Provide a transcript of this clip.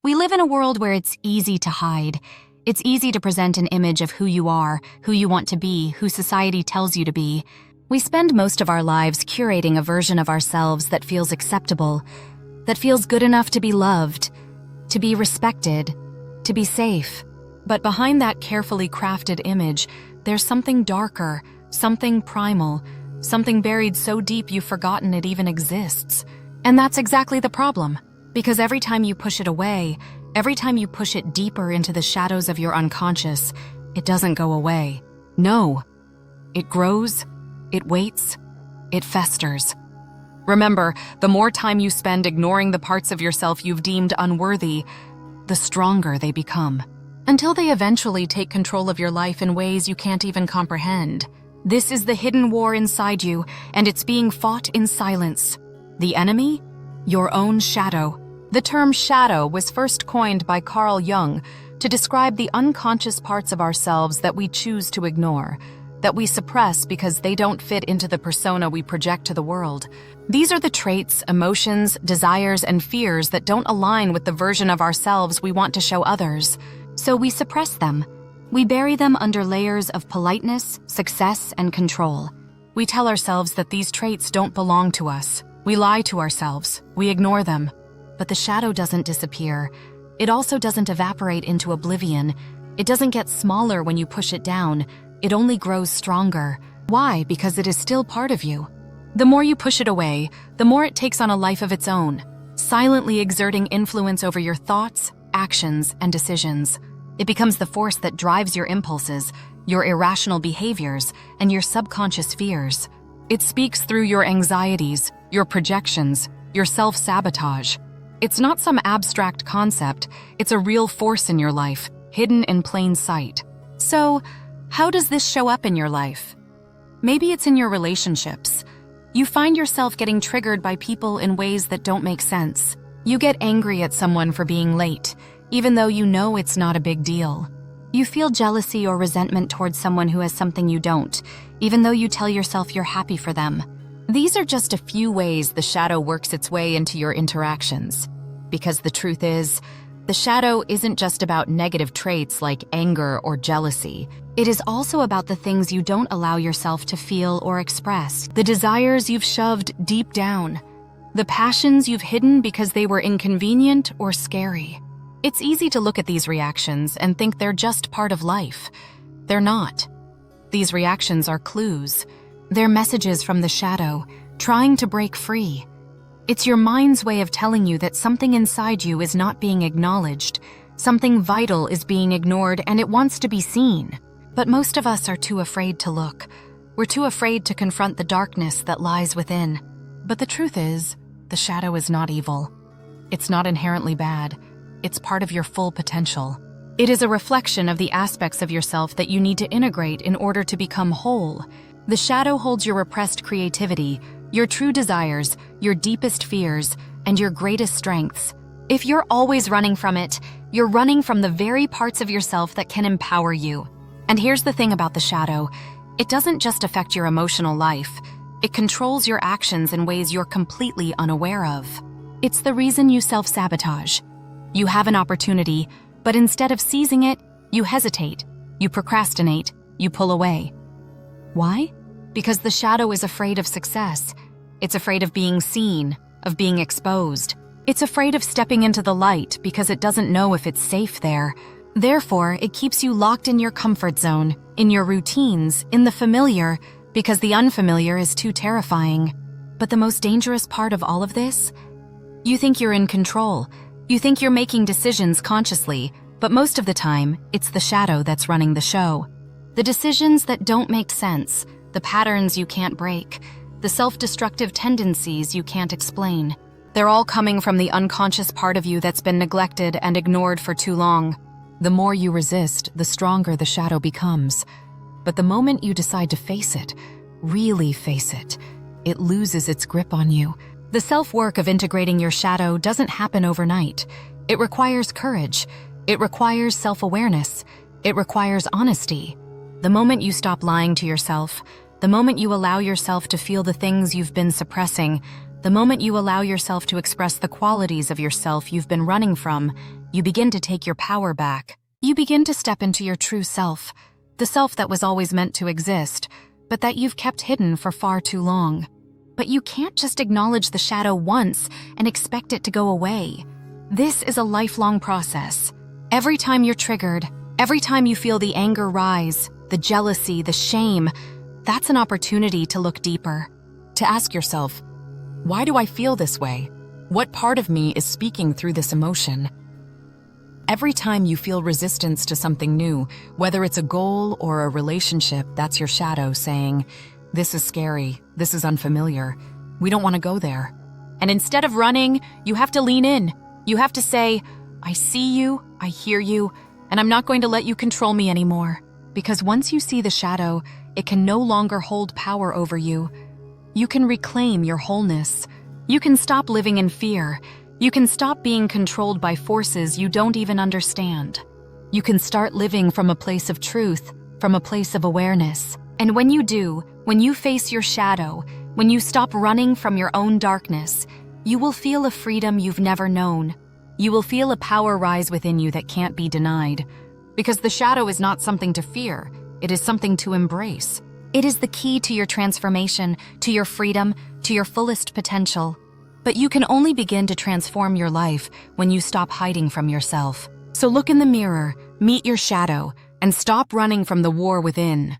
We live in a world where it's easy to hide. It's easy to present an image of who you are, who you want to be, who society tells you to be. We spend most of our lives curating a version of ourselves that feels acceptable, that feels good enough to be loved, to be respected, to be safe. But behind that carefully crafted image, there's something darker, something primal, something buried so deep you've forgotten it even exists. And that's exactly the problem. Because every time you push it away, every time you push it deeper into the shadows of your unconscious, it doesn't go away. No. It grows, it waits, it festers. Remember, the more time you spend ignoring the parts of yourself you've deemed unworthy, the stronger they become. Until they eventually take control of your life in ways you can't even comprehend. This is the hidden war inside you, and it's being fought in silence. The enemy? Your own shadow. The term shadow was first coined by Carl Jung to describe the unconscious parts of ourselves that we choose to ignore, that we suppress because they don't fit into the persona we project to the world. These are the traits, emotions, desires, and fears that don't align with the version of ourselves we want to show others. So we suppress them. We bury them under layers of politeness, success, and control. We tell ourselves that these traits don't belong to us. We lie to ourselves. We ignore them. But the shadow doesn't disappear. It also doesn't evaporate into oblivion. It doesn't get smaller when you push it down. It only grows stronger. Why? Because it is still part of you. The more you push it away, the more it takes on a life of its own, silently exerting influence over your thoughts, actions, and decisions. It becomes the force that drives your impulses, your irrational behaviors, and your subconscious fears. It speaks through your anxieties, your projections, your self-sabotage. It's not some abstract concept, it's a real force in your life, hidden in plain sight. So, how does this show up in your life? Maybe it's in your relationships. You find yourself getting triggered by people in ways that don't make sense. You get angry at someone for being late, even though you know it's not a big deal. You feel jealousy or resentment towards someone who has something you don't, even though you tell yourself you're happy for them. These are just a few ways the shadow works its way into your interactions. Because the truth is, the shadow isn't just about negative traits like anger or jealousy. It is also about the things you don't allow yourself to feel or express, the desires you've shoved deep down, the passions you've hidden because they were inconvenient or scary. It's easy to look at these reactions and think they're just part of life. They're not. These reactions are clues. They're messages from the shadow, trying to break free. It's your mind's way of telling you that something inside you is not being acknowledged, something vital is being ignored, and it wants to be seen. But most of us are too afraid to look. We're too afraid to confront the darkness that lies within. But the truth is, the shadow is not evil. It's not inherently bad. It's part of your full potential. It is a reflection of the aspects of yourself that you need to integrate in order to become whole. The shadow holds your repressed creativity, your true desires, your deepest fears, and your greatest strengths. If you're always running from it, you're running from the very parts of yourself that can empower you. And here's the thing about the shadow. It doesn't just affect your emotional life. It controls your actions in ways you're completely unaware of. It's the reason you self-sabotage. You have an opportunity, but instead of seizing it, you hesitate, you procrastinate, you pull away. Why? Because the shadow is afraid of success. It's afraid of being seen, of being exposed. It's afraid of stepping into the light because it doesn't know if it's safe there. Therefore, it keeps you locked in your comfort zone, in your routines, in the familiar, because the unfamiliar is too terrifying. But the most dangerous part of all of this? You think you're in control. You think you're making decisions consciously, but most of the time, it's the shadow that's running the show. The decisions that don't make sense, the patterns you can't break, the self-destructive tendencies you can't explain. They're all coming from the unconscious part of you that's been neglected and ignored for too long. The more you resist, the stronger the shadow becomes. But the moment you decide to face it, really face it, it loses its grip on you. The self-work of integrating your shadow doesn't happen overnight. It requires courage. It requires self-awareness. It requires honesty. The moment you stop lying to yourself, the moment you allow yourself to feel the things you've been suppressing, the moment you allow yourself to express the qualities of yourself you've been running from, You begin to take your power back. You begin to step into your true self, the self that was always meant to exist, but that you've kept hidden for far too long. But you can't just acknowledge the shadow once and expect it to go away. This is a lifelong process. Every time you're triggered, every time you feel the anger rise, the jealousy, the shame, that's an opportunity to look deeper, to ask yourself, why do I feel this way? What part of me is speaking through this emotion? Every time you feel resistance to something new, whether it's a goal or a relationship, that's your shadow saying, this is scary, this is unfamiliar, we don't want to go there. And instead of running, you have to lean in. You have to say, I see you, I hear you, and I'm not going to let you control me anymore. Because once you see the shadow, it can no longer hold power over you. You can reclaim your wholeness. You can stop living in fear. You can stop being controlled by forces you don't even understand. You can start living from a place of truth, from a place of awareness. And when you do, when you face your shadow, when you stop running from your own darkness, you will feel a freedom you've never known. You will feel a power rise within you that can't be denied. Because the shadow is not something to fear, it is something to embrace. It is the key to your transformation, to your freedom, to your fullest potential. But you can only begin to transform your life when you stop hiding from yourself. So look in the mirror, meet your shadow, and stop running from the war within.